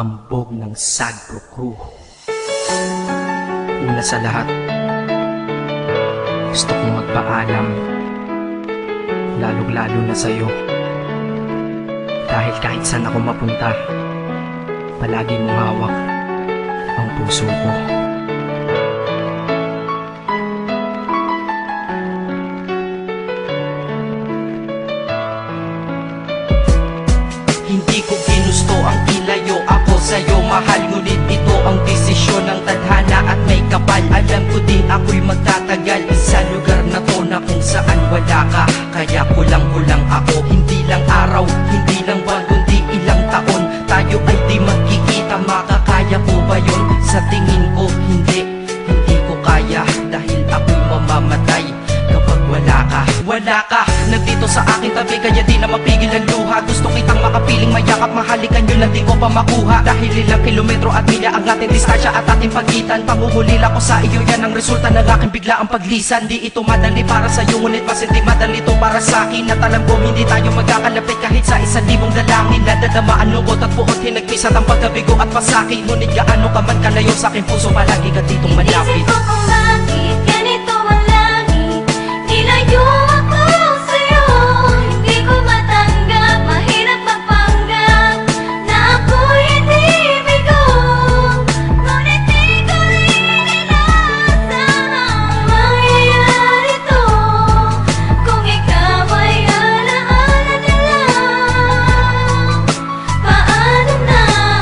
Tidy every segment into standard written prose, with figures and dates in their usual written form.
humahambog ng Sagpro Crew. Una sa lahat, gusto kong magpaalam, lalong-lalo na sa'yo. Dahil kahit saan ako mapunta, palagi mong hawak ang puso ko. Hindi ko ginusto ang ilayo ako sa'yo, mahal. Ngunit ito ang desisyon ng tadhana at may kapal. Alam ko di ako'y magtatagal sa lugar na to na kung saan wala ka. Kaya kulang-kulang ako, hindi lang araw, hindi lang buwan, kundi ilang taon. Tayo ay di magkikita, makakaya ko ba yun? Sa tingin ko hindi ko kaya. Dahil ako'y mamamatay kapag wala ka. Wala ka, nandito sa aking tabi, kaya di na mapigil ang luha. Gusto kitang makapiling, mayakap, mahalikan yun na di ko pa makuha. Dahil ilang kilometro at milya ang ating distansya at ating pagitan. Panguhulila ko sa iyo, yan ang resulta ng aking biglaang paglisan. Di ito madali para sa'yo, ngunit mas hindi madali ito para sa'kin. At alam ko hindi tayo magkakalapit kahit sa 1,000 dalangin. Nadadamaan lungkot at buot, hinagpisat ang pagkabigo at pasakit. Ngunit gaano ka man kalayo sa aking puso, palagi ka ditong malapit. Isip ko kung bakit ganito ang langit, nilayo ako sa'yo. Hindi ko matanggap, mahirap magpanggap na ako'y hindi bigo. Ngunit di ko rin inasahang mangyayari to. Kung ikaw ay alaala na lang, paano na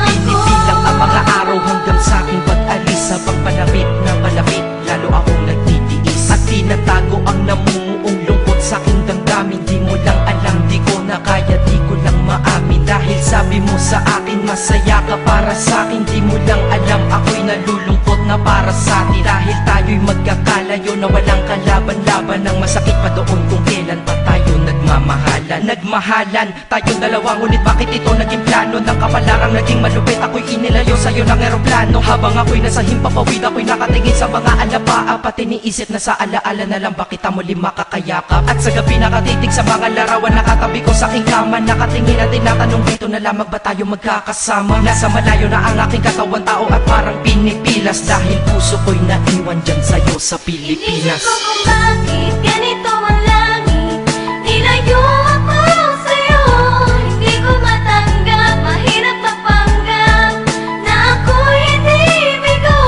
ako? Pinipilang ang mga araw hanggang sa aking pag-alis. Sa pagpalapit na palapit, lalo akong nagtitiis. At tinatago ang namumuong lungkot sa aking damdamin. Di mo lang alam, di ko na kaya, di ko lang maamin. Dahil sabi mo sa akin, masaya ka para sa akin. Di mo lang alam, ako'y nalulungkot na para sa atin. Dahil tayo'y magkakalayo na walang kalaban-laban. Ang masakit pa doon kung kailan pa tayo nagmamahalan. Nagmahalan tayong dalawa, ngunit bakit ito naging plano? Ng kapalarang naging malupit, ako'y inilayo sa'yo ng eroplano. Habang ako'y nasa himpapawid, ako'y nakatingin sa mga alapaa. Pati niisip na sa alaala na lang, bakit muli makakayakap? At sa gabi nakatitig sa mga larawan, nakatabi ko sa aking kama. Nakatingin at tinatanong, dito na lamang ba tayo magkakasama? Nasa malayo na ang aking katawan, tao at parang pinipilas. Dahil puso ko'y naiwan dyan sa'yo sa Pilipinas. Inisip ko kung bakit ganito ang langit, nilayo ako sa'yo. Hindi ko matanggap, mahirap magpanggap na ako'y hindi bigo.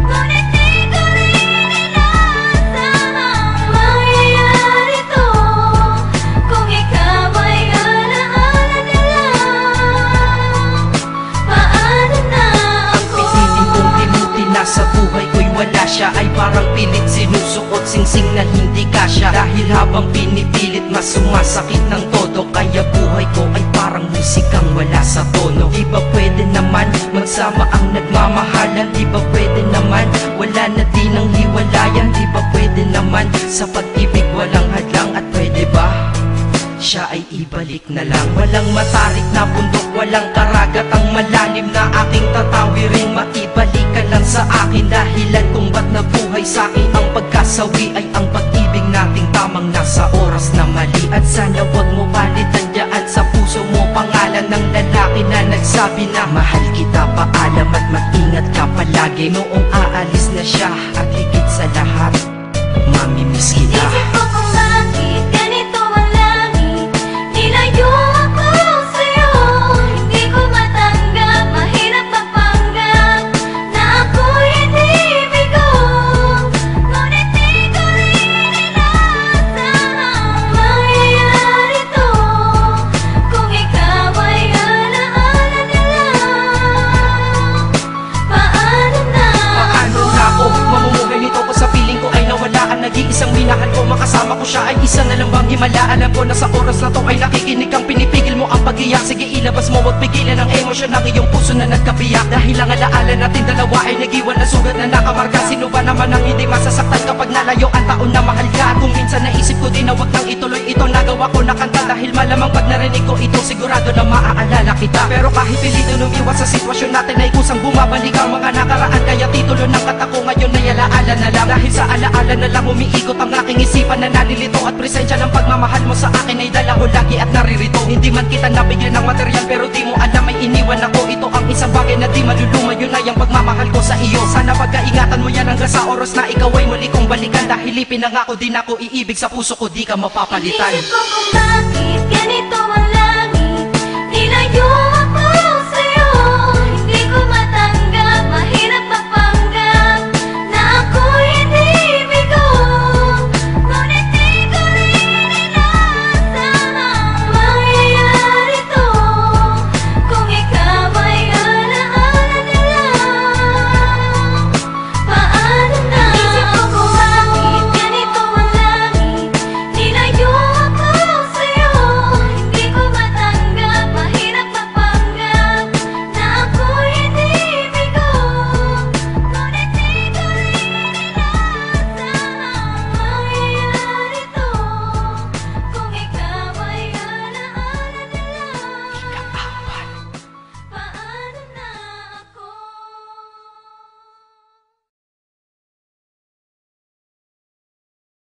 Ngunit di ko rin inasahang mangyayari to. Kung ikaw ay alaala na lang, paano na ako? Piniling kong limutin na sa buhay ko'y wala siya, ay parang pilit sinusuot, singsing na hindi kasya. Dahil habang pinipilit, mas sumasakit ng todo. Kaya buhay ko ay parang musikang wala sa tono. Di ba pwede naman magsama ang nagmamahalan? Di ba pwede naman wala na din ang hiwalayan? Di ba pwede naman sa pag-ibig walang hadlang? At pwede ba siya ay ibalik na lang? Walang matarik na bundok, walang karagat ang malalim na aking tatawirin. Maibalik ka lang sa akin, dahilan kung ba't nabuhay sa akin ang pagkasawi ay ang pag-ibig nating tamang nasa oras na mali. At sana wag mo palitan dyan sa puso mo pangalan ng lalaki na nagsabi na mahal kita, paalam at mag-ingat ka palagi. Noong aalis na siya at higit sa lahat, mamimiss kita. Isip ko kung bakit ganito ang langit, nilayo ako sa'yo. Hindi ko matanggap, mahirap magpanggap na ako'y hindi bigo. Ngunit di ko rin inasahang mangyayari to. Kung ikaw ay alaala na lang, paano na Paano na ako mamumuhay nito ko sa piling ko ay nawala ang nag-iisang minahal ko? Makasama ko siya ay isa na lang bang himala? Alam ko na sa oras na to ay nakikinig kang pinipigil mo ang pag-iyak. Sige ilabas mo, wag pigilan ang emosyon ng iyong puso na nagkabiyak. Dahil ang alaala natin dalawa ay nag-iwan na sugat na nakamarka. Sino ba naman ang hindi masasaktan kapag nalayo ang taon na mahal ka? Kung minsan naisip ko din na wag nang ituloy ito, nagawa ko na kanta. Dahil malamang pag narinig ko ito, sigurado na maaalala kita. Pero kahit pilito umiwas sa sitwasyon natin ay kusang bumabalik ang mga nakaraan. Kaya at titulo ng katako ngayon ay alaala na lang. Dahil sa alaala na lang umiikot ang aking isipan na nalilito. At presensya ng pagmamahal mo sa akin ay dala ko lagi at naririto. Hindi man kita nabigyan ng material pero di mo alam may iniwan ako. Ito ang isang bagay na di maluluma, yun ay ang pagmamahal ko sa iyo. Sana pagkaingatan mo yan hanggang sa oras na ikaw ay muli kong balikan. Dahil ipinangako din ako iibig sa puso ko, di ka mapapalitan. Isip ko kung bakit ganito ang